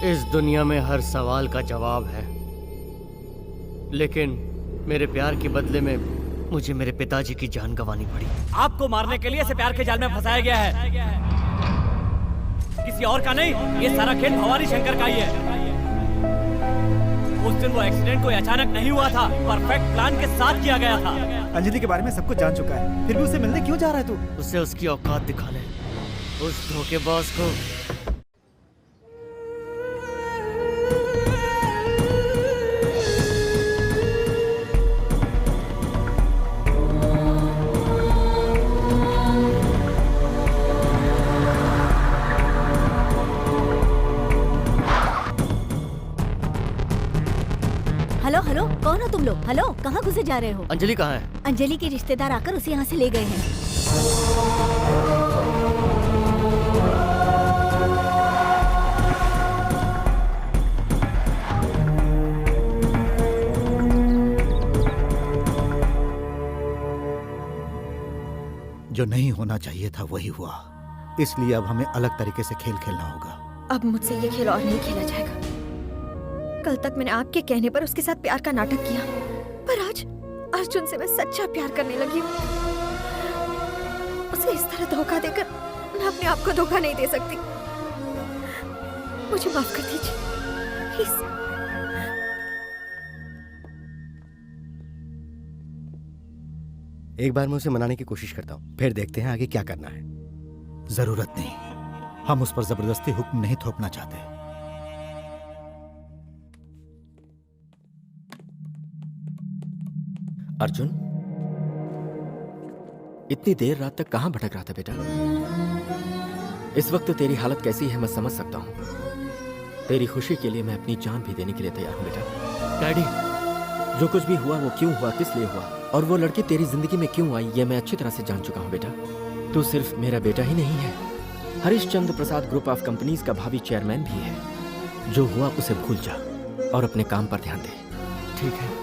इस दुनिया में हर सवाल का जवाब है, लेकिन मेरे प्यार के बदले में मुझे मेरे पिताजी की जान गंवानी पड़ी। आपको मारने के लिए इसे प्यार के जाल में फंसाया गया है, किसी और का नहीं। ये सारा खेल भवानी शंकर का ही है। उस दिन वो एक्सीडेंट कोई अचानक नहीं हुआ था, परफेक्ट प्लान के साथ किया गया था। अंजलि के बारे में सब कुछ जान चुका है, फिर भी उसे मिलने क्यों जा रहा है तू? उसे उसकी औकात दिखा ले, उस धोखेबाज को। हेलो हेलो, कौन हो तुम लोग? हेलो, कहाँ घुसे जा रहे हो? अंजलि कहाँ है? अंजलि के रिश्तेदार आकर उसे यहाँ से ले गए हैं। जो नहीं होना चाहिए था वही हुआ, इसलिए अब हमें अलग तरीके से खेल खेलना होगा। अब मुझसे ये खेल और नहीं खेला जाएगा। कल तक मैंने आपके कहने पर उसके साथ प्यार का नाटक किया, पर आज अर्जुन से मैं सच्चा प्यार करने लगी हूँ। उसे इस तरह धोखा देकर मैं अपने आप को धोखा नहीं दे सकती। मुझे माफ कर दीजिए प्लीज। एक बार मैं उसे मनाने की कोशिश करता हूँ, फिर देखते हैं आगे क्या करना है। जरूरत नहीं, हम उस पर जबरदस्ती हुक्म नहीं थोपना चाहते। अर्जुन, इतनी देर रात तक कहां भटक रहा था बेटा? इस वक्त तेरी हालत कैसी है मैं समझ सकता हूं। तेरी खुशी के लिए मैं अपनी जान भी देने के लिए तैयार हूं बेटा। डैडी, जो कुछ भी हुआ वो क्यों हुआ, किस लिए हुआ, और वो लड़की तेरी जिंदगी में क्यों आई, ये मैं अच्छी तरह से जान चुका हूं बेटा। तू सिर्फ मेरा बेटा ही नहीं है, हरिश्चंद्र प्रसाद ग्रुप ऑफ कंपनीज का भावी चेयरमैन भी है। जो हुआ उसे भूल जा और अपने काम पर ध्यान दे। ठीक है।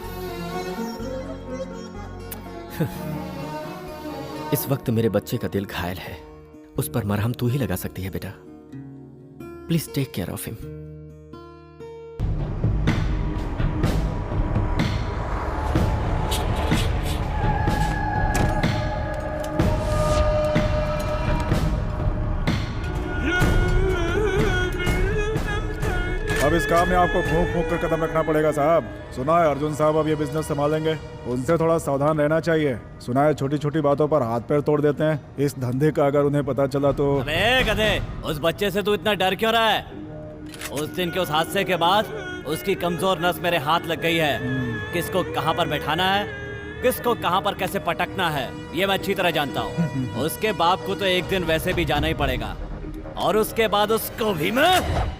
इस वक्त मेरे बच्चे का दिल घायल है, उस पर मरहम तू ही लगा सकती है बेटा। Please take care of him. अब इस काम में आपको फूंक फूंक कर कदम रखना पड़ेगा साहब। सुना है अर्जुन साहब अब ये बिजनेस संभालेंगे, उनसे थोड़ा सावधान रहना चाहिए। सुना है छोटी छोटी बातों पर हाथ पैर तोड़ देते हैं, इस धंधे का अगर उन्हें पता चला तो। अबे गधे, उस बच्चे से तू इतना डर क्यों रहा है? उस दिन के उस हादसे के बाद उसकी कमजोर नस मेरे हाथ लग गई है। किसको कहाँ पर बैठाना है, किसको कहाँ पर कैसे पटकना है, ये मैं अच्छी तरह जानता हूँ। उसके बाप को तो एक दिन वैसे भी जाना ही पड़ेगा, और उसके बाद उसको भी मैं।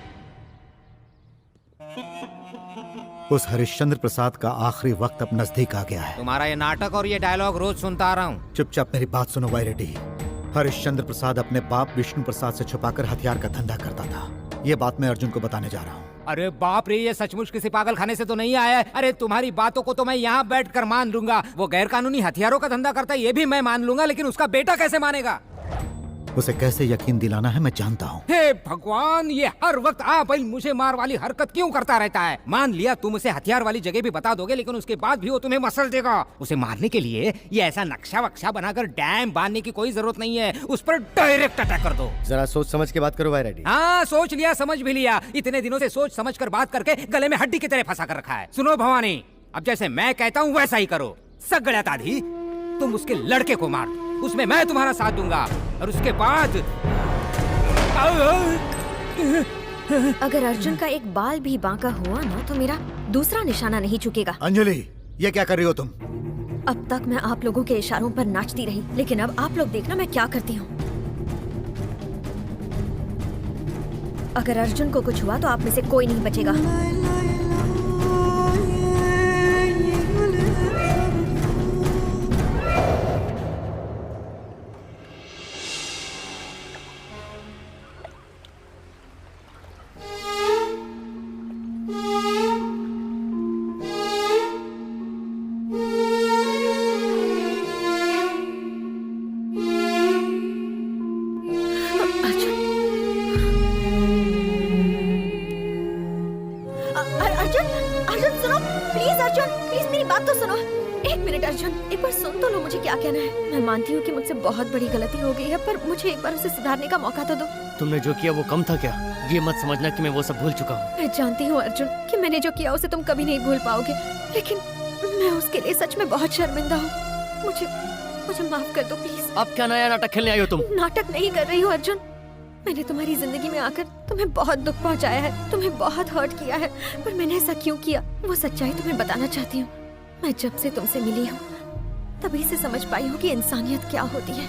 उस हरिश्चंद्र प्रसाद का आखिरी वक्त अब नजदीक आ गया है। तुम्हारा ये नाटक और ये डायलॉग रोज सुनता आ रहा हूँ। चुपचाप मेरी बात सुनो वायरेडी। हरिश्चंद्र प्रसाद अपने बाप विष्णु प्रसाद से छुपाकर हथियार का धंधा करता था। ये बात मैं अर्जुन को बताने जा रहा हूँ। अरे बाप रे, ये सचमुच किसी पागल खाने से तो नहीं आया है। अरे तुम्हारी बातों को तो मैं यहाँ बैठ कर मान लूंगा। वो गैर कानूनी हथियारों का धंधा करता है ये भी मैं मान लूंगा, लेकिन उसका बेटा कैसे मानेगा? उसे कैसे यकीन दिलाना है मैं जानता हूँ। हे भगवान, ये हर वक्त आप मुझे मार वाली हरकत क्यों करता रहता है? मान लिया तुम उसे हथियार वाली जगह भी बता दोगे, लेकिन उसके बाद भी वो तुम्हें मसल देगा। उसे मारने के लिए ये ऐसा नक्शा वक्शा बनाकर डैम बांधने की कोई जरूरत नहीं है, उस पर डायरेक्ट अटैक कर दो। जरा सोच समझ के बात करो वायरेडी। हाँ, सोच लिया, समझ भी लिया। इतने दिनों से सोच समझ कर बात करके गले में हड्डी की तरह फंसा कर रखा है। सुनो भवानी, अब जैसे मैं कहता हूँ वैसा ही करो। सगड़त आधी, तुम उसके लड़के को मार दो, उसमें मैं तुम्हारा साथ दूंगा, और उसके बाद अगर अर्जुन का एक बाल भी बांका हुआ ना तो मेरा दूसरा निशाना नहीं चुकेगा। अंजलि, ये क्या कर रही हो तुम? अब तक मैं आप लोगों के इशारों पर नाचती रही, लेकिन अब आप लोग देखना मैं क्या करती हूँ। अगर अर्जुन को कुछ हुआ तो आप में से कोई नहीं बचेगा। अर्जुन, एक बार सुन तो लो मुझे क्या कहना है। मैं मानती हूँ कि मुझसे बहुत बड़ी गलती हो गई है, पर मुझे एक बार उसे सुधारने का मौका तो दो। तुमने जो किया वो कम था क्या? ये मत समझना कि मैं वो सब भूल चुका हूँ। मैं जानती हूँ अर्जुन कि मैंने जो किया उसे तुम कभी नहीं भूल पाओगे, लेकिन मैं उसके लिए सच में बहुत शर्मिंदा हूँ। मुझे माफ कर दो प्लीज। अब क्या नया नाटक खेलने आई हो तुम? नाटक नहीं कर रही हूँ अर्जुन। मैंने तुम्हारी जिंदगी में आकर तुम्हें बहुत दुख पहुंचाया है, तुम्हें बहुत हर्ट किया है, पर मैंने ऐसा क्यों किया वो सच्चाई तुम्हें बताना चाहती हूँ। मैं जब से तुमसे मिली हूँ तभी से समझ पाई हूँ कि इंसानियत क्या होती है।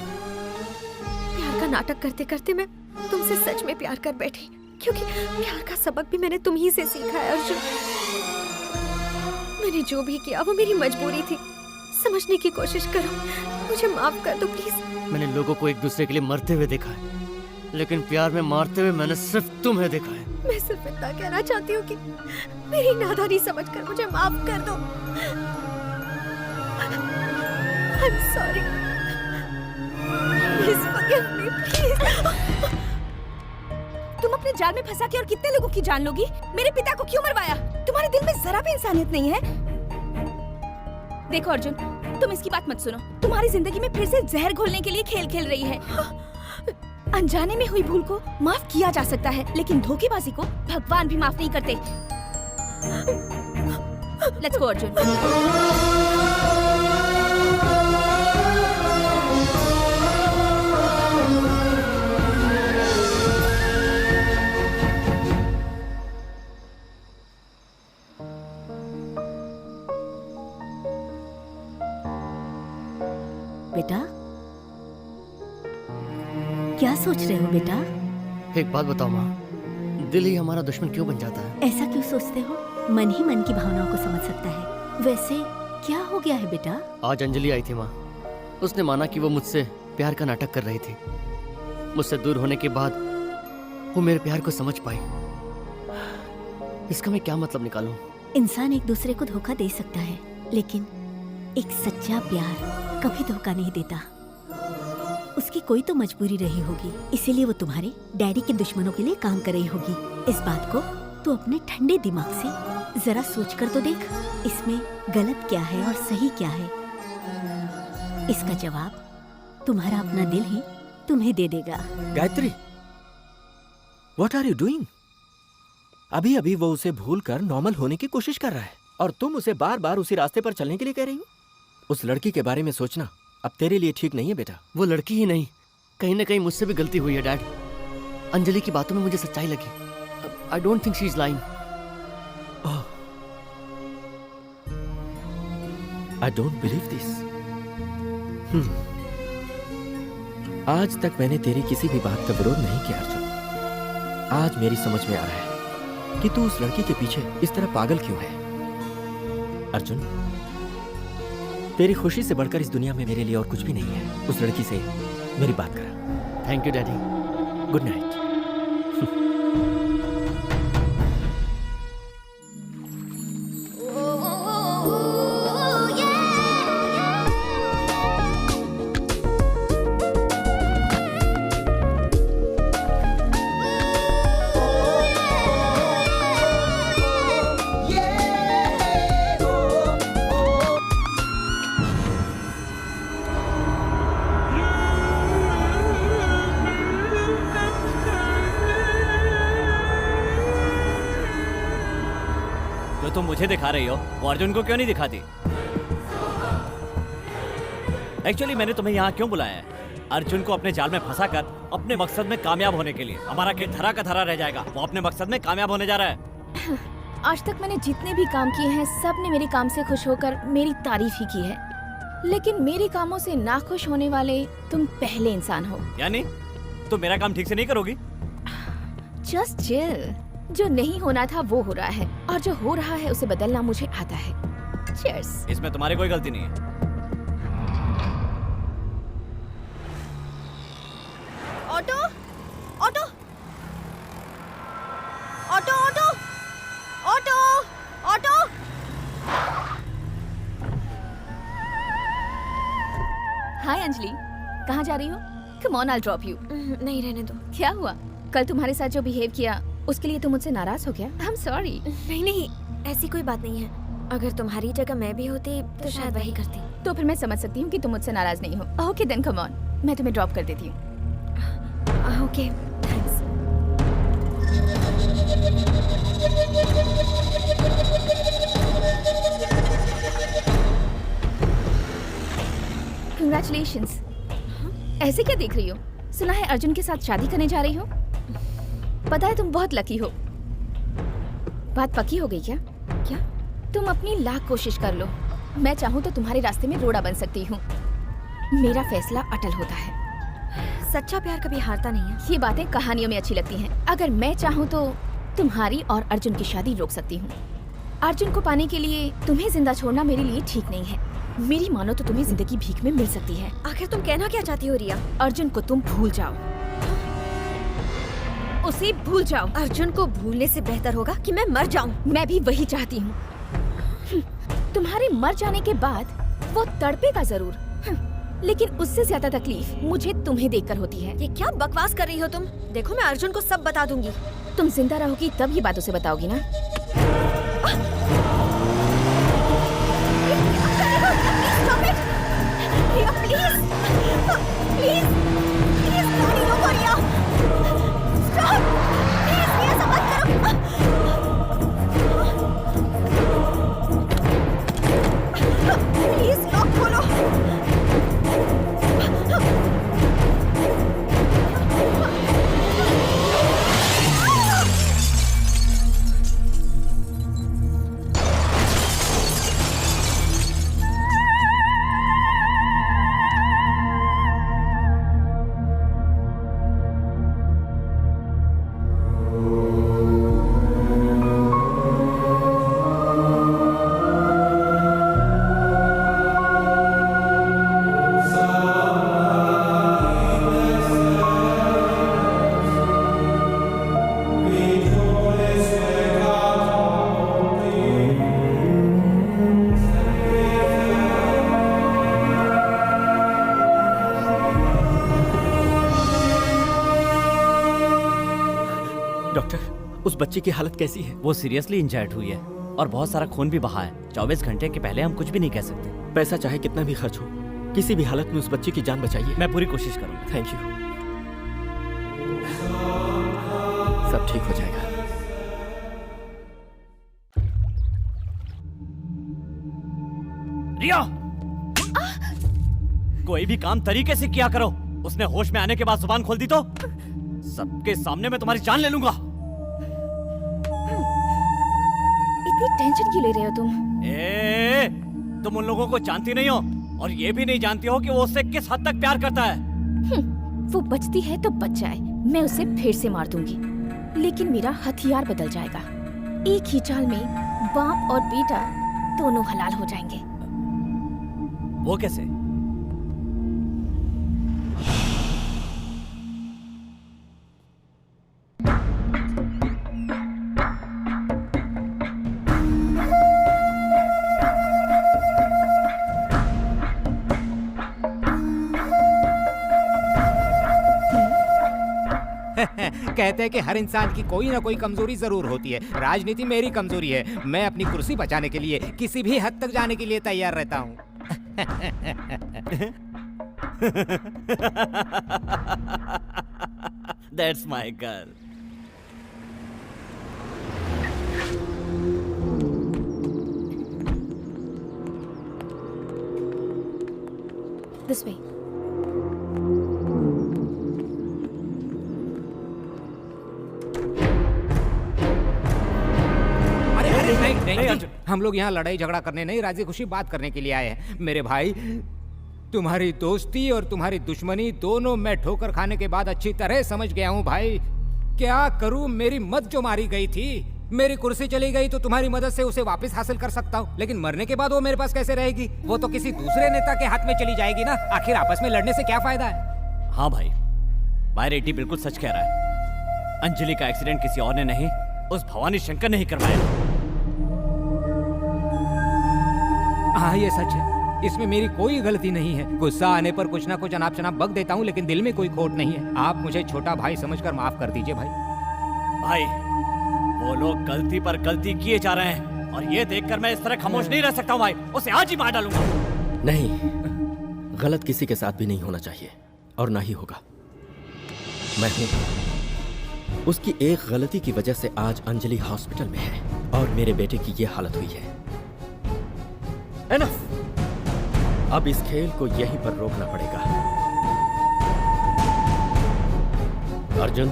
प्यार का नाटक करते करते मैं तुमसे सच में प्यार कर बैठी, क्योंकि प्यार का सबक भी मैंने तुम ही से सीखा है अर्जुन। मैंने जो भी किया वो मेरी मजबूरी थी। समझने की कोशिश करो, मुझे माफ कर दो प्लीज। मैंने लोगों को एक दूसरे के लिए मरते हुए देखा है, लेकिन प्यार में मारते हुए मैंने सिर्फ तुम्हें देखा है। मैं सिर्फ इतना कहना चाहती हूँ कि मेरी नादानी समझकर मुझे माफ कर दो। I'm sorry. Please forgive me, please. तुम अपने जाल में फंसा के और कितने लोगों की जान लोगी? मेरे पिता को क्यों मरवाया? तुम्हारे दिल में जरा भी इंसानियत नहीं है? देखो अर्जुन, तुम इसकी बात मत सुनो। तुम्हारी जिंदगी में फिर से जहर घोलने के लिए खेल खेल रही है। अनजाने में हुई भूल को माफ किया जा सकता है, लेकिन धोखेबाजी को भगवान भी माफ नहीं करते। Let's go Arjun. बेटा, क्या सोच रहे हो बेटा? एक बात बताओ माँ, दिल ही हमारा दुश्मन क्यों बन जाता है? ऐसा क्यों सोचते हो? मन ही मन की भावनाओं को समझ सकता है। वैसे क्या हो गया है बेटा? आज अंजलि आई थी माँ। उसने माना कि वो मुझसे प्यार का नाटक कर रही थी। मुझसे दूर होने के बाद वो मेरे प्यार को समझ पाई। इसका मैं क्या मतलब निकालूं? इंसान एक दूसरे को धोखा दे सकता है, लेकिन एक सच्चा प्यार कभी धोखा नहीं देता। उसकी कोई तो मजबूरी रही होगी, इसीलिए वो तुम्हारे डैडी के दुश्मनों के लिए काम कर रही होगी। इस बात को तू अपने ठंडे दिमाग से जरा सोच कर तो देख, इसमें गलत क्या है और सही क्या है। इसका जवाब तुम्हारा अपना दिल ही तुम्हें दे देगा। Gayatri, what are you doing? अभी अभी वो उसे भूल कर नॉर्मल होने की कोशिश कर रहा है, और तुम उसे बार बार उसी रास्ते पर चलने के लिए कह रही हो। उस लड़की के बारे में सोचना अब तेरे लिए ठीक नहीं है बेटा। वो लड़की ही नहीं, कहीं ना कहीं मुझसे भी गलती हुई है डैड। अंजलि की बातों में मुझे सच्चाई लगी। I don't think she is lying. I don't believe this. आज तक मैंने तेरी किसी भी बात का विरोध नहीं किया अर्जुन। आज मेरी समझ में आ रहा है कि तू उस लड़की के पीछे इस तरह पागल क्यों है। अर्जुन, तेरी खुशी से बढ़कर इस दुनिया में मेरे लिए और कुछ भी नहीं है। उस लड़की से मेरी बात करा। Thank you daddy. Good night. जो तुम मुझे दिखा रही हो वो अर्जुन को क्यों नहीं दिखाती? एक्चुअली मैंने तुम्हें यहाँ क्यों बुलाया है? अर्जुन को अपने जाल में फंसा कर अपने मकसद में कामयाब होने के लिए। हमारा खेत धरा का धरा रह जाएगा, वो अपने मकसद में कामयाब होने जा रहा है। आज तक मैंने जितने भी काम किए हैं सब ने मेरे काम से खुश होकर मेरी तारीफ ही की है, लेकिन मेरे कामों से नाखुश होने वाले तुम पहले इंसान हो। यानी तुम मेरा काम ठीक से नहीं करोगी? Just chill. जो नहीं होना था वो हो रहा है, और जो हो रहा है उसे बदलना मुझे आता है। Cheers। इसमें तुम्हारी कोई गलती नहीं है। Auto, auto, auto, auto, auto, auto. Hi Anjali, कहाँ जा रही हो? Come on, I drop you. नहीं, रहने दो। क्या हुआ? कल तुम्हारे साथ जो बिहेव किया उसके लिए तुम मुझसे नाराज हो गया? I am sorry. नहीं, ऐसी कोई बात नहीं है। अगर तुम्हारी जगह मैं भी होती तो शायद वही करती। तो फिर मैं समझ सकती हूँ कि तुम मुझसे नाराज नहीं हो। ओके देन कम ऑन, मैं तुम्हें ड्रॉप कर देती हूँ। Okay thanks. कंग्रेचुलेशंस। ऐसे क्या देख रही हो? सुना है अर्जुन के साथ शादी करने जा रही हो। पता है तुम बहुत लकी हो। बात पक्की हो गई क्या? क्या? तुम अपनी लाख कोशिश कर लो, मैं चाहूँ तो तुम्हारे रास्ते में रोड़ा बन सकती हूँ। मेरा फैसला अटल होता है। सच्चा प्यार कभी हारता नहीं है। ये बातें कहानियों में अच्छी लगती हैं। अगर मैं चाहूँ तो तुम्हारी और अर्जुन की शादी रोक सकती हूँ। अर्जुन को पाने के लिए तुम्हें जिंदा छोड़ना मेरे लिए ठीक नहीं है। मेरी मानो तो तुम्हें जिंदगी भीख में मिल सकती है। आखिर तुम कहना क्या चाहती हो रिया? अर्जुन को तुम भूल जाओ, उसे भूल जाओ। अर्जुन को भूलने से बेहतर होगा कि मैं मर जाऊं। मैं भी वही चाहती हूँ। तुम्हारे मर जाने के बाद वो तड़पेगा जरूर, लेकिन उससे ज्यादा तकलीफ मुझे तुम्हें देखकर होती है। ये क्या बकवास कर रही हो तुम? देखो मैं अर्जुन को सब बता दूंगी। तुम जिंदा रहोगी तब ये बात उसे बताओगी ना। उस बच्चे की हालत कैसी है? वो सीरियसली इंजर्ड हुई है और बहुत सारा खून भी बहा है। 24 घंटे के पहले हम कुछ भी नहीं कह सकते। पैसा चाहे कितना भी खर्च हो, किसी भी हालत में उस बच्चे की जान बचाइए। मैं पूरी कोशिश करूंगा। Thank you. सब ठीक हो जाएगा। रिया, कोई भी काम तरीके से किया करो। उसने होश में आने के बाद जुबान खोल दी तो सबके सामने मैं तुम्हारी जान ले लूंगा। इतनी टेंशन क्यों ले रहे हो तुम? तुम उन लोगों को जानती नहीं हो और ये भी नहीं जानती हो कि वो उससे किस हद तक प्यार करता है। वो बचती है तो बच जाए, मैं उसे फिर से मार दूंगी, लेकिन मेरा हथियार बदल जाएगा। एक ही चाल में बाप और बेटा दोनों हलाल हो जाएंगे। वो कैसे? कहते हैं कि हर इंसान की कोई ना कोई कमजोरी जरूर होती है। राजनीति मेरी कमजोरी है। मैं अपनी कुर्सी बचाने के लिए किसी भी हद तक जाने के लिए तैयार रहता हूँ। That's my girl. This way. नहीं, हम लोग यहाँ लड़ाई झगड़ा करने नहीं, राजी खुशी बात करने के लिए आए हैं। मेरे भाई, तुम्हारी दोस्ती और तुम्हारी दुश्मनी दोनों मैं ठोकर खाने के बाद अच्छी तरह समझ गया हूँ भाई। क्या करूँ, मेरी मत जो मारी गई थी, मेरी कुर्सी चली गई तो तुम्हारी मदद से उसे वापस हासिल कर सकता हूँ, लेकिन मरने के बाद वो मेरे पास कैसे रहेगी? वो तो किसी दूसरे नेता के हाथ में चली जाएगी ना। आखिर आपस में लड़ने से क्या फायदा है? हाँ भाई, भाई रेड्डी बिल्कुल सच कह रहा है। अंजलि का एक्सीडेंट किसी और ने नहीं, उस भवानी शंकर ने ही करवाया। हाँ, ये सच है, इसमें मेरी कोई गलती नहीं है। गुस्सा आने पर कुछ ना कुछ अनाप शनाप बक देता हूँ, लेकिन दिल में कोई खोट नहीं है। आप मुझे छोटा भाई समझकर माफ कर दीजिए भाई। भाई, वो लोग गलती पर गलती किए जा रहे हैं और ये देखकर मैं इस तरह खामोश नहीं रह सकता हूँ भाई। उसे आज ही मार डालूंगा। नहीं, गलत किसी के साथ भी नहीं होना चाहिए और ना ही होगा। मैं हूं, उसकी एक गलती की वजह से आज अंजलि हॉस्पिटल में है और मेरे बेटे की यह हालत हुई है। एनफ! अब इस खेल को यहीं पर रोकना पड़ेगा। अर्जुन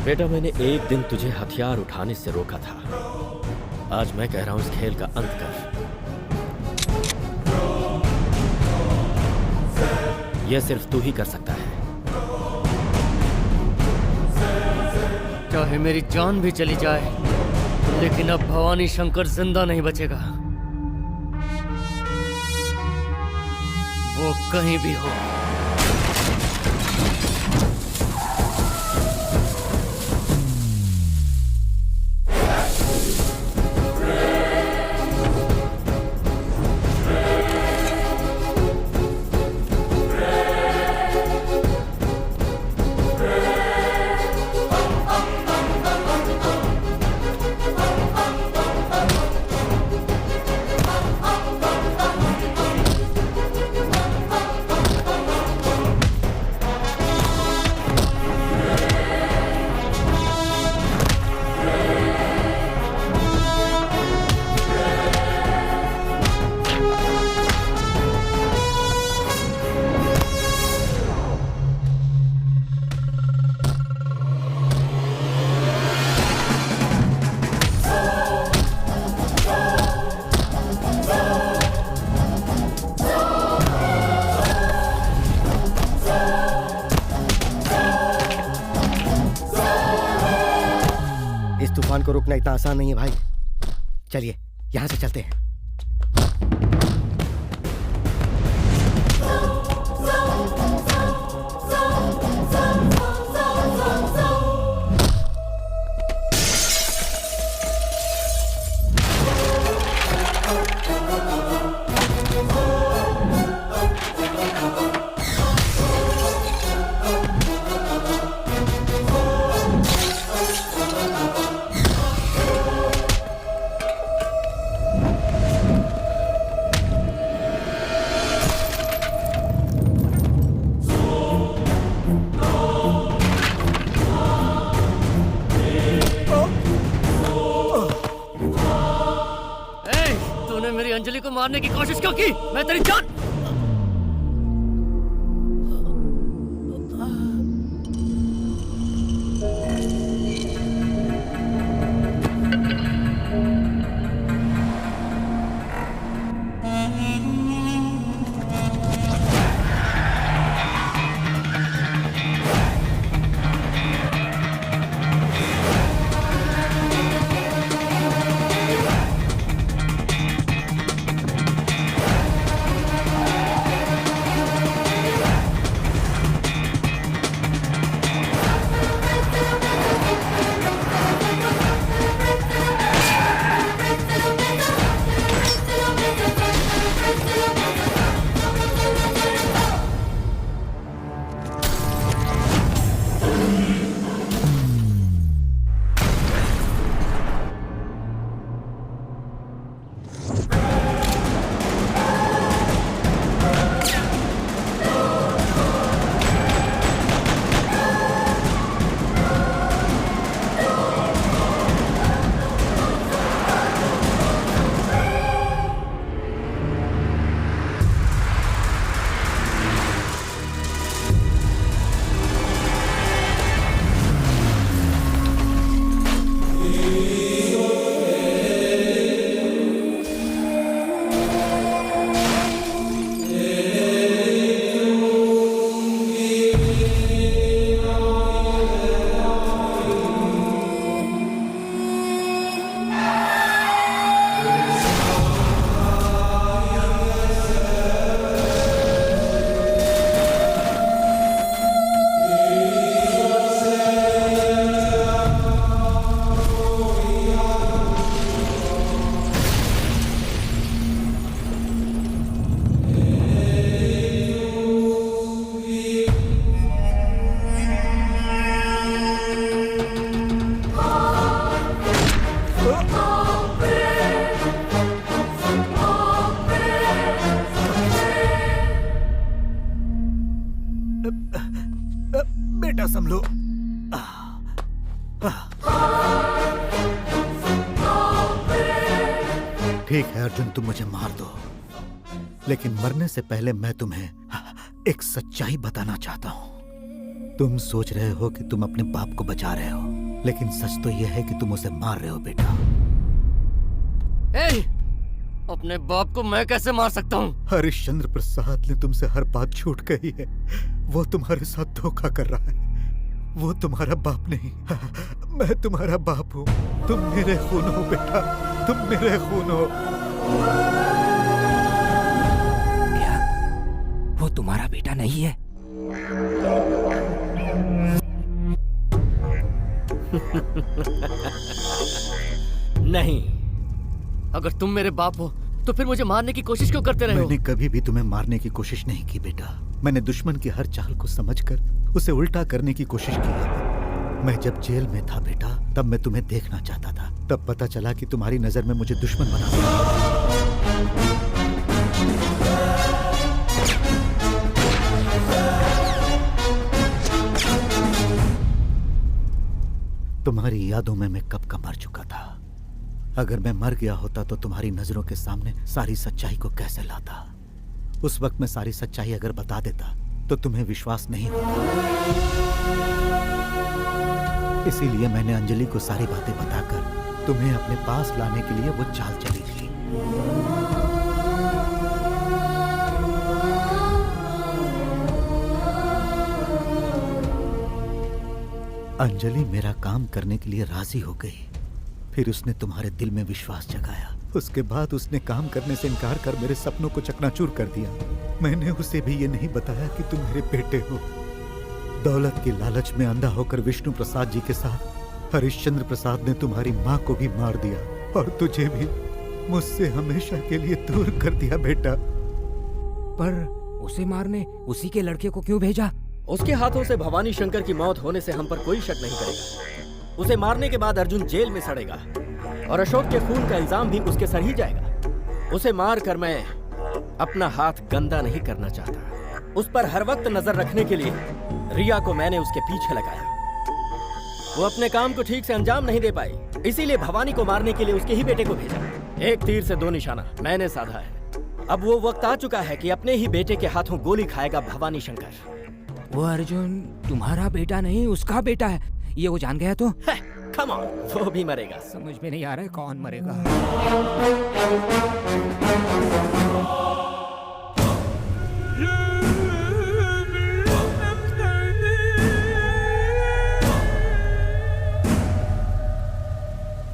बेटा, मैंने एक दिन तुझे हथियार उठाने से रोका था। आज मैं कह रहा हूं इस खेल का अंत कर। यह सिर्फ तू ही कर सकता है। चाहे मेरी जान भी चली जाए, लेकिन अब भवानी शंकर जिंदा नहीं बचेगा। वो कहीं भी हो। इस तूफान को रोकना इतना आसान नहीं है भाई। चलिए यहाँ से चलते हैं। अंजलि को मारने की कोशिश क्यों की? मैं तेरी जान बेटा संभलो। ठीक है अर्जुन, तुम मुझे मार दो, लेकिन मरने से पहले मैं तुम्हें एक सच्चाई बताना चाहता हूं। तुम सोच रहे हो कि तुम अपने बाप को बचा रहे हो, लेकिन सच तो यह है कि तुम उसे मार रहे हो बेटा। अपने बाप को मैं कैसे मार सकता हूँ? हरिश्चंद्र प्रसाद ने तुमसे हर बात झूठ कही है। वो तुम्हारे साथ धोखा कर रहा है। वो तुम्हारा बाप नहीं, मैं तुम्हारा बाप हूँ। तुम मेरे खून हो बेटा, तुम मेरे खून हो। क्या वो तुम्हारा बेटा नहीं है? नहीं। अगर तुम मेरे बाप हो तो फिर मुझे मारने की कोशिश क्यों करते रहे हो? मैंने कभी भी तुम्हें मारने की कोशिश नहीं की बेटा। मैंने दुश्मन की हर चाल को समझकर उसे उल्टा करने की कोशिश की है। मैं जब जेल में था बेटा, तब मैं तुम्हें देखना चाहता था। तब पता चला कि तुम्हारी नजर में मुझे दुश्मन बना दिया। तुम्हारी यादों में मैं कब का मर चुका था। अगर मैं मर गया होता तो तुम्हारी नजरों के सामने सारी सच्चाई को कैसे लाता? उस वक्त मैं सारी सच्चाई अगर बता देता तो तुम्हें विश्वास नहीं होता। इसीलिए मैंने अंजलि को सारी बातें बताकर तुम्हें अपने पास लाने के लिए वो चाल चली थी। अंजलि मेरा काम करने के लिए राजी हो गई। फिर उसने तुम्हारे दिल में विश्वास जगाया। उसके बाद उसने काम करने से इनकार कर मेरे सपनों को चकनाचूर कर दिया। मैंने उसे भी ये नहीं बताया कि तुम मेरे बेटे हो। दौलत की लालच में अंधा होकर विष्णु प्रसाद जी के साथ हरिश्चंद्र प्रसाद ने तुम्हारी माँ को भी मार दिया और तुझे भी मुझसे हमेशा के लिए दूर कर दिया बेटा। पर उसे मारने उसी के लड़के को क्यों भेजा? उसके हाथों से भवानी शंकर की मौत होने से हम पर कोई शक नहीं करेगा। उसे मारने के बाद अर्जुन जेल में सड़ेगा और अशोक के खून का इल्जाम भी उसके सर ही जाएगा। उसे मार कर मैं अपना हाथ गंदा नहीं करना चाहता। उस पर हर वक्त नजर रखने के लिए रिया को मैंने उसके पीछे लगाया। वो अपने काम को ठीक से अंजाम नहीं दे पाई, इसीलिए भवानी को मारने के लिए उसके ही बेटे को भेजा। एक तीर से दो निशाना मैंने साधा है। अब वो वक्त आ चुका है कि अपने ही बेटे के हाथों गोली खाएगा भवानी शंकर। वो अर्जुन तुम्हारा बेटा नहीं, उसका बेटा है। ये वो जान गया तो कम ऑन, वो भी मरेगा। समझ में नहीं आ रहा है कौन मरेगा।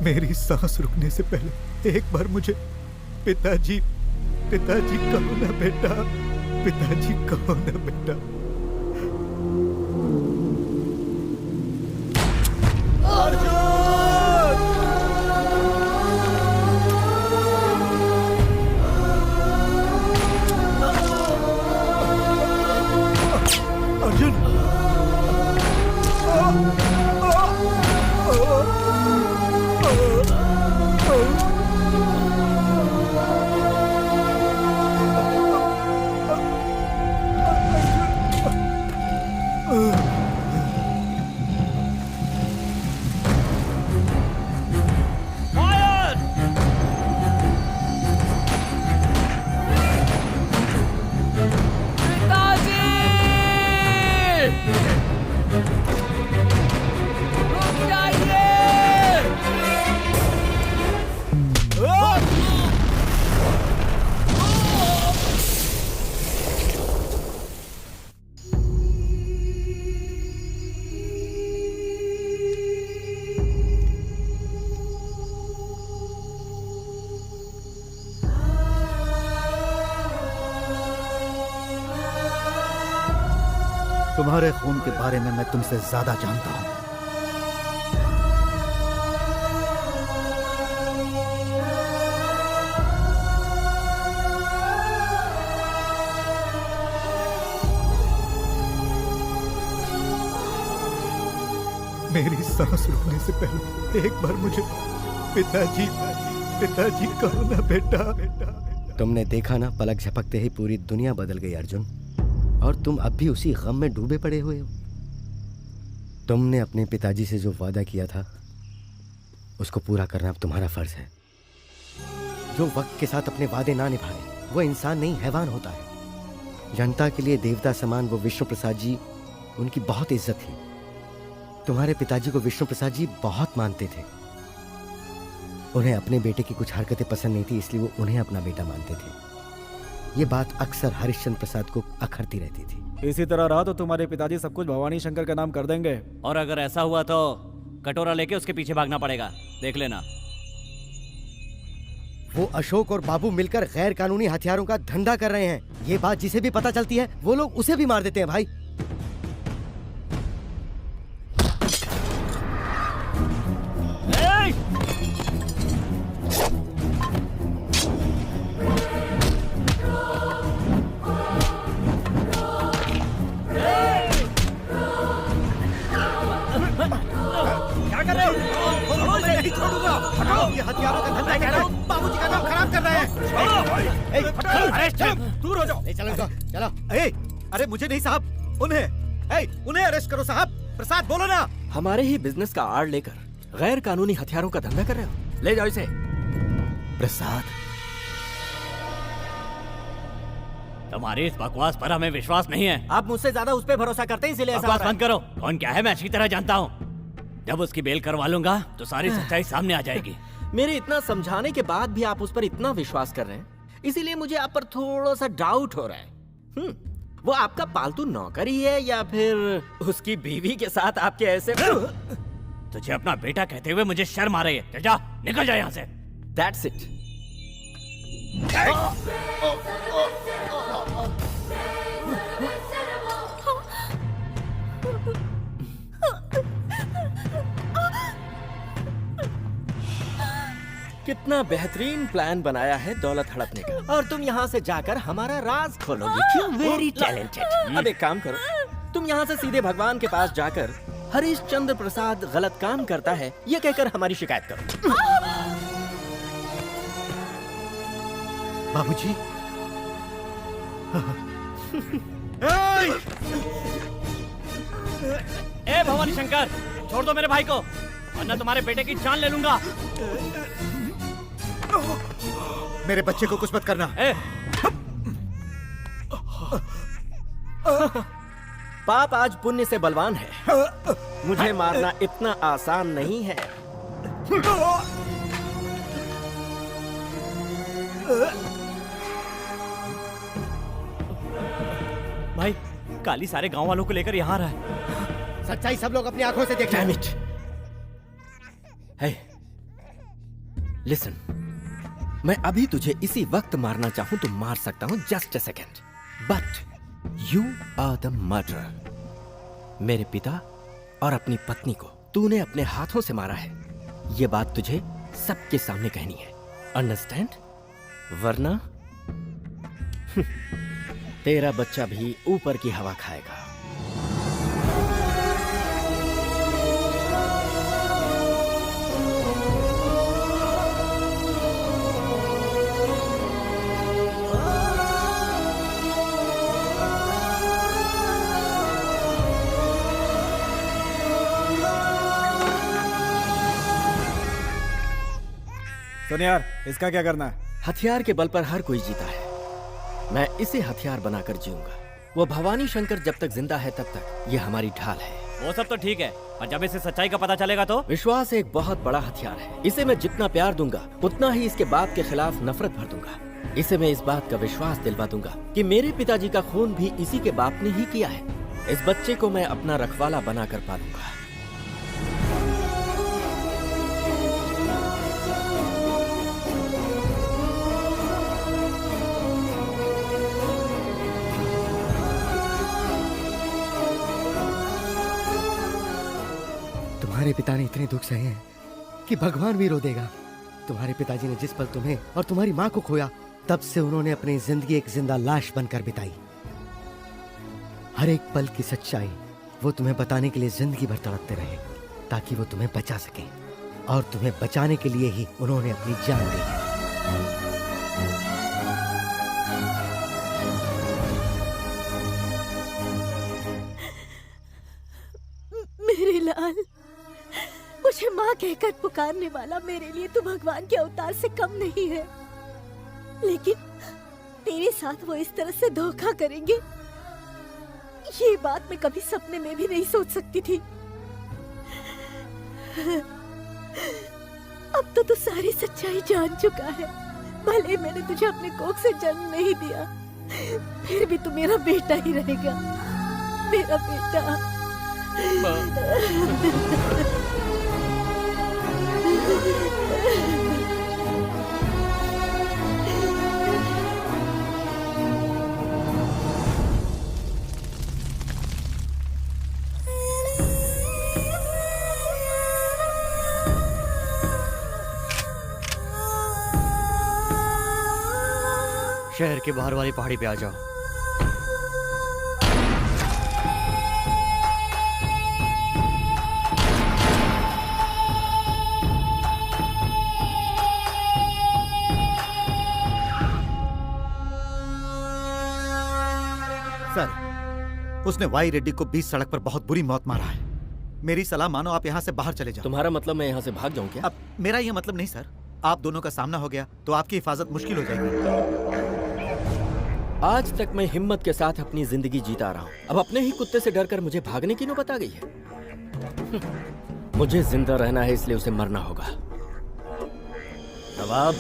मेरी सांस रुकने से पहले एक बार मुझे पिताजी पिताजी कहो ना बेटा, पिताजी कहो ना बेटा। अर्जुन, तुम्हारे खून के बारे में मैं तुमसे ज्यादा जानता हूं। मेरी सांस रुकने से पहले एक बार मुझे पिताजी पिताजी कहो ना बेटा। तुमने देखा ना, पलक झपकते ही पूरी दुनिया बदल गई अर्जुन, और तुम अब भी उसी गम में डूबे पड़े हुए हो। तुमने अपने पिताजी से जो वादा किया था उसको पूरा करना अब तुम्हारा फर्ज है। जो वक्त के साथ अपने वादे ना निभाए वो इंसान नहीं हैवान होता है। जनता के लिए देवता समान वो विष्णु प्रसाद जी, उनकी बहुत इज्जत थी। तुम्हारे पिताजी को विष्णु प्रसाद जी बहुत मानते थे। उन्हें अपने बेटे की कुछ हरकतें पसंद नहीं थी, इसलिए वो उन्हें अपना बेटा मानते थे। ये बात अक्सर हरिश्चंद्र प्रसाद को अखरती रहती थी। इसी तरह रहा तो तुम्हारे पिताजी सब कुछ भवानी शंकर के नाम कर देंगे। और अगर ऐसा हुआ तो कटोरा लेके उसके पीछे भागना पड़ेगा, देख लेना। वो अशोक और बाबू मिलकर गैर कानूनी हथियारों का धंधा कर रहे हैं। ये बात जिसे भी पता चलती है वो लोग उसे भी मार देते हैं भाई। क्या कर रहे हो? नहीं छोड़ूंगा। हटाओ, ये हथियारों का धंधा कर रहे हो। बाबूजी का नाम खराब कर रहे हैं। अरे दूर हो जाओ। चलो चलो। अरे मुझे नहीं साहब, उन्हें अरेस्ट करो साहब। प्रसाद बोलो ना। हमारे ही बिजनेस का आड़ लेकर गैर कानूनी हथियारों का धंधा कर रहे हो? ले जाओ इसे। प्रसाद, तुम्हारी इस बकवास पर हमें विश्वास नहीं है। आप मुझसे ज्यादा उस पर भरोसा करते हैं, इसलिए ऐसा बकवास हो रहा है। बंद करो। कौन क्या है मैं अच्छी तरह जानता हूँ। जब उसकी बेल करवा लूंगा तो सारी सच्चाई सामने आ जाएगी। मेरे इतना समझाने के बाद भी आप उस पर इतना विश्वास कर रहे हैं, इसीलिए मुझे आप पर थोड़ा सा डाउट हो रहा है। वो आपका पालतू नौकर ही है या फिर उसकी बीवी के साथ आपके ऐसे? तुझे अपना बेटा कहते हुए मुझे शर्म आ रही है। चल जा, निकल जा यहाँ से। That's it. कितना बेहतरीन प्लान बनाया है दौलत हड़पने का, और तुम यहाँ से जाकर हमारा राज खोलोगी। क्यों? Very talented. अब एक काम करो, तुम यहाँ से सीधे भगवान के पास जाकर हरिश्चंद्र प्रसाद गलत काम करता है ये कहकर हमारी शिकायत करो। बाबूजी, ए भवानी शंकर, छोड़ दो मेरे भाई को, वरना तुम्हारे बेटे की जान ले लूंगा। मेरे बच्चे को कुछ मत करना। पाप आज पुण्य से बलवान है। मुझे मारना इतना आसान नहीं है। भाई, काली सारे गांव वालों को लेकर यहाँ आ रहा है। सच्चाई सब लोग अपनी आंखों से देख Damn रहे it. Hey, listen. मैं अभी तुझे इसी वक्त मारना चाहूं तो मार सकता हूं, just a second. But you are the murderer. मेरे पिता और अपनी पत्नी को तूने अपने हाथों से मारा है। ये बात तुझे सबके सामने कहनी है। Understand? वरना तेरा बच्चा भी ऊपर की हवा खाएगा। सुन यार, इसका क्या करना है? हथियार के बल पर हर कोई जीता है। मैं इसे हथियार बनाकर जीऊंगा। वो भवानी शंकर जब तक जिंदा है तब तक ये हमारी ढाल है। वो सब तो ठीक है, पर जब इसे सच्चाई का पता चलेगा तो? विश्वास एक बहुत बड़ा हथियार है। इसे मैं जितना प्यार दूंगा उतना ही इसके बाप के खिलाफ नफरत भर दूंगा। इसे मैं इस बात का विश्वास दिलवा दूंगा कि मेरे पिताजी का खून भी इसी के बाप ने ही किया है। इस बच्चे को मैं अपना रखवाला बनाकर पालूंगा। तुम्हारे पिता ने इतने दुख सहे हैं कि भगवान भी रो देगा। तुम्हारे पिताजी ने जिस पल तुम्हें और तुम्हारी माँ को खोया, तब से उन्होंने अपनी जिंदगी एक जिंदा लाश बनकर बिताई। हर एक पल की सच्चाई वो तुम्हें बताने के लिए जिंदगी भर तड़पते रहे, ताकि वो तुम्हें बचा सके। और तुम्हें बचाने के लिए ही उन्होंने अपनी जान दी है। मेरे बिलाल, मुझे माँ कहकर पुकारने वाला मेरे लिए तो भगवान के अवतार से कम नहीं है, लेकिन तेरे साथ वो इस तरह से धोखा करेंगे ये बात मैं कभी सपने में भी नहीं सोच सकती थी। अब तो तू सारी सच्चाई जान चुका है। भले मैंने तुझे अपने कोख से जन्म नहीं दिया, फिर भी तू मेरा बेटा ही रहेगा, मेरा बेटा। शहर के बाहर वाली पहाड़ी पे आ जाओ। सर, उसने वाई रेड्डी को बीच सड़क पर बहुत बुरी मौत मारा है। मेरी सलाह मानो आप यहाँ से बाहर चले जाओ। तुम्हारा मतलब मैं यहाँ से भाग जाऊँ क्या? अब मेरा ये मतलब नहीं सर, आप दोनों का सामना हो गया तो आपकी हिफाजत मुश्किल हो जाएगी। आज तक मैं हिम्मत के साथ अपनी जिंदगी जीता रहा हूँ, अब अपने ही कुत्ते से डरकर मुझे भागने की नौबत आ गई है। मुझे जिंदा रहना है, इसलिए उसे मरना होगा। नवाब,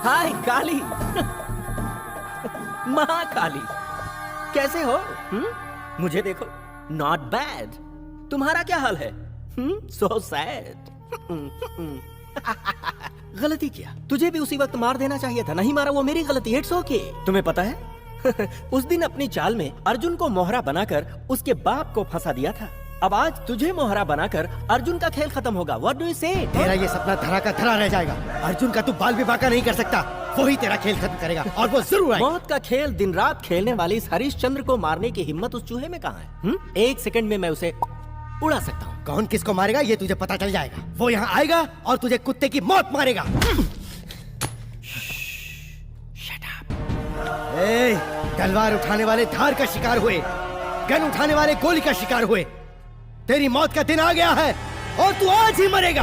हाय काली। माँ काली, कैसे हो? मुझे देखो, नॉट बैड। तुम्हारा क्या हाल है? So sad. गलती किया, तुझे भी उसी वक्त मार देना चाहिए था, नहीं मारा वो मेरी गलती। It's okay. तुम्हें पता है उस दिन अपनी चाल में अर्जुन को मोहरा बनाकर उसके बाप को फंसा दिया था। अब आज तुझे मोहरा बनाकर अर्जुन का खेल खत्म होगा। व्हाट डू यू से? तेरा ये सपना धरा का धरा रह जाएगा। अर्जुन का तू बाल विवाह का नहीं कर सकता, वही तेरा खेल खत्म करेगा और वो जरूर आएगा। मौत का खेल दिन रात खेलने वाली इस हरिश्चंद्र को मारने की हिम्मत उस चूहे में कहाँ है? एक सेकंड में मैं उसे उड़ा सकता हूँ। कौन किसको मारेगा ये तुझे पता चल जाएगा। वो यहाँ आएगा और तुझे कुत्ते की मौत मारेगा। तलवार उठाने वाले धार का शिकार हुए, गन उठाने वाले गोली का शिकार हुए। तेरी मौत का दिन आ गया है और तू आज ही मरेगा।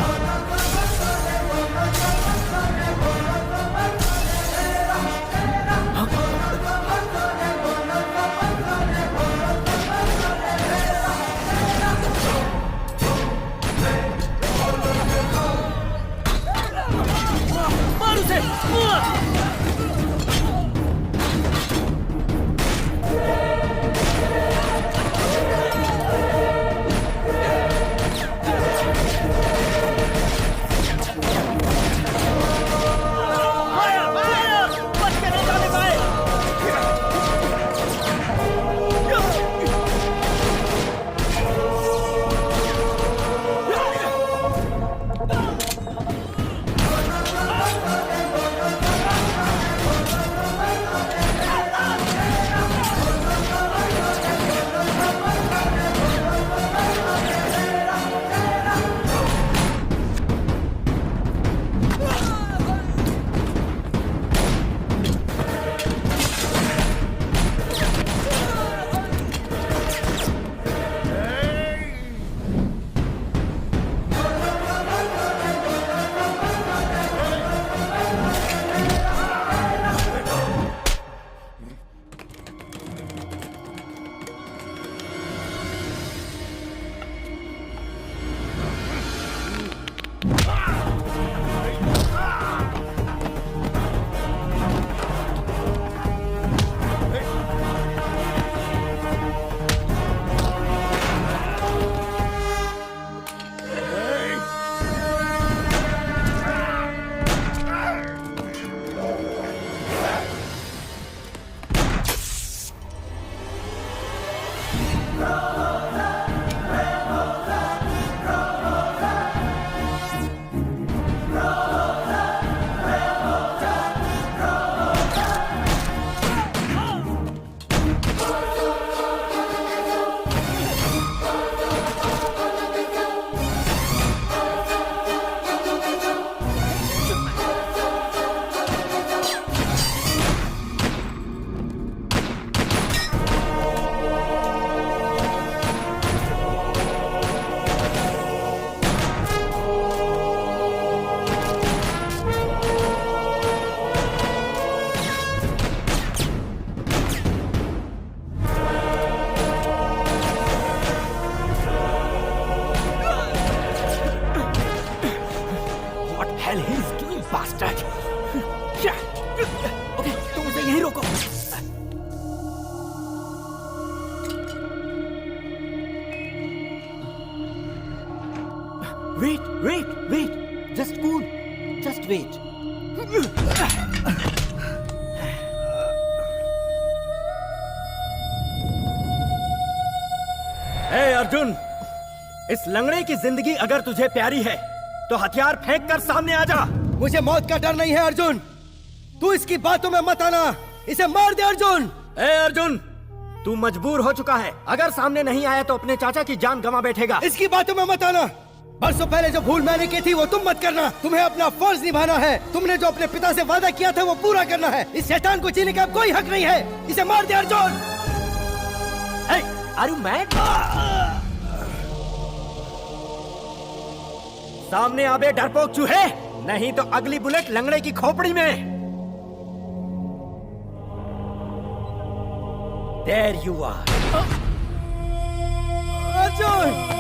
मार उसे। Wait wait wait, just cool, just wait. Hey Arjun, इस लंगड़े की जिंदगी अगर तुझे प्यारी है तो हथियार फेंक कर सामने आ जा। मुझे मौत का डर नहीं है अर्जुन, तू इसकी बातों में मत आना, इसे मार दे अर्जुन। ए अर्जुन, तू मजबूर हो चुका है, अगर सामने नहीं आया तो अपने चाचा की जान गंवा बैठेगा। इसकी बातों में मत आना, बरसों पहले जो भूल मैंने की थी वो तुम मत करना। तुम्हें अपना फर्ज निभाना है, तुमने जो अपने पिता से वादा किया था वो पूरा करना है। इस शैतान को जीने का अब कोई हक नहीं है, इसे मार दे अर्जुन। Are you mad? सामने आबे डरपोक चूहे, नहीं तो अगली बुलेट लंगड़े की खोपड़ी में। There you are. अर्जुन!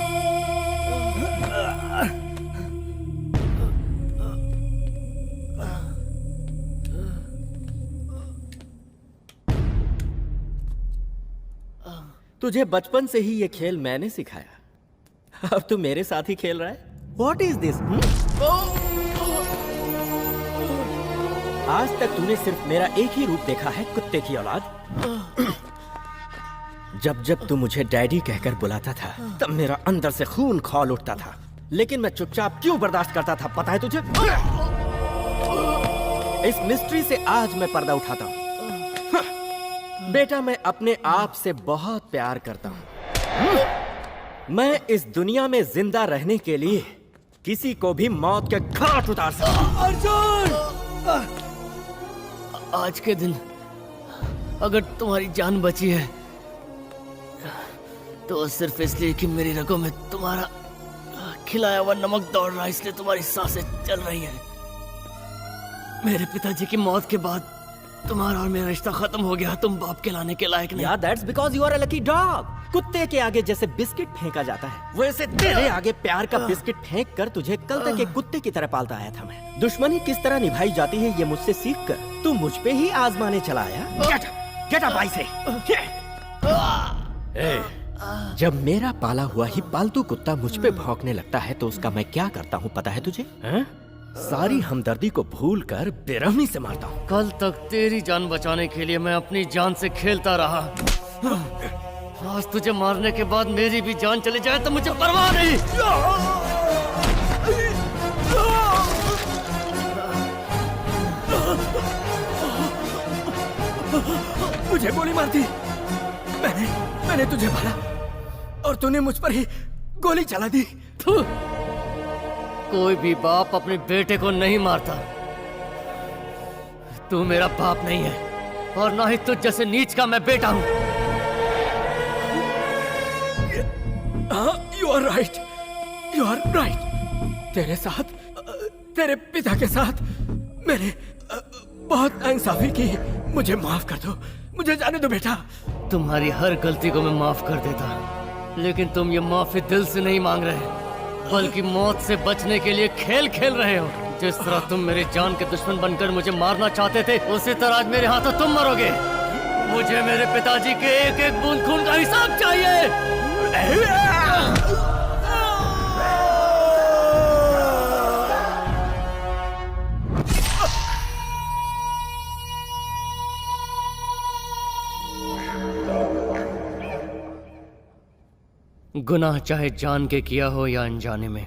तुझे बचपन से ही ये खेल मैंने सिखाया, अब तू मेरे साथ ही खेल रहा है। What is this? आज तक तूने सिर्फ मेरा एक ही रूप देखा है, कुत्ते की औलाद। जब जब तू मुझे डैडी कहकर बुलाता था तब मेरा अंदर से खून खौल उठता था, लेकिन मैं चुपचाप क्यों बर्दाश्त करता था पता है तुझे? इस मिस्ट्री से आज मैं पर्दा उठाता हूँ। बेटा, मैं अपने आप से बहुत प्यार करता हूँ। मैं इस दुनिया में जिंदा रहने के लिए किसी को भी मौत के घाट उतार सकता हूँ। अर्जुन! आज के दिन अगर तुम्हारी जान बची है तो सिर्फ इसलिए कि मेरी रगों में तुम्हारा खिलाया हुआ नमक दौड़ रहा है, इसलिए तुम्हारी सांसें चल रही हैं। मेरे पिताजी की मौत के बाद तुम्हारा और मेरा रिश्ता खत्म हो गया, तुम बाप कहलाने के लायक नहीं। Yeah, that's because you are a lucky dog. कुत्ते के आगे जैसे बिस्किट फेंका जाता है, वैसे तेरे आगे प्यार का बिस्किट फेंक कर तुझे कल तक एक कुत्ते की तरह पालता आया था मैं। दुश्मनी किस तरह निभाई जाती है ये मुझसे सीख कर तू मुझ पे ही आजमाने चला आया। Get up, I say. जब मेरा पाला हुआ ही पालतू कुत्ता मुझ पे भौंकने लगता है तो उसका मैं क्या करता हूँ पता है तुझे? सारी हमदर्दी को भूलकर बेरहमी से मारता हूँ। कल तक तेरी जान बचाने के लिए मैं अपनी जान से खेलता रहा, आज तुझे मारने के बाद मेरी भी जान चली जाए तो मुझे परवाह नहीं। मुझे गोली मार दी, मैंने तुझे मारा और तूने मुझ पर ही गोली चला दी। कोई भी बाप अपने बेटे को नहीं मारता। तू मेरा बाप नहीं है और ना ही तुझ जैसे नीच का मैं बेटा हूं। You are right. You are right. तेरे साथ, तेरे पिता के साथ मैंने बहुत नाइंसाफी की। मुझे माफ कर दो, मुझे जाने दो बेटा। तुम्हारी हर गलती को मैं माफ कर देता, लेकिन तुम ये माफी दिल से नहीं मांग रहे, बल्कि मौत से बचने के लिए खेल खेल रहे हो। जिस तरह तुम मेरी जान के दुश्मन बनकर मुझे मारना चाहते थे, उसी तरह आज मेरे हाथों तुम मरोगे। मुझे मेरे पिताजी के एक एक बूंद खून का हिसाब चाहिए। गुनाह चाहे जान के किया हो या अनजाने में,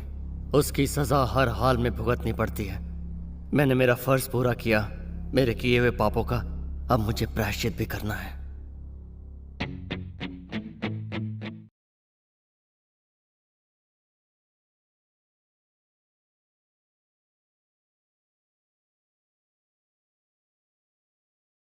उसकी सजा हर हाल में भुगतनी पड़ती है। मैंने मेरा फर्ज पूरा किया, मेरे किए हुए पापों का अब मुझे प्रायश्चित भी करना है।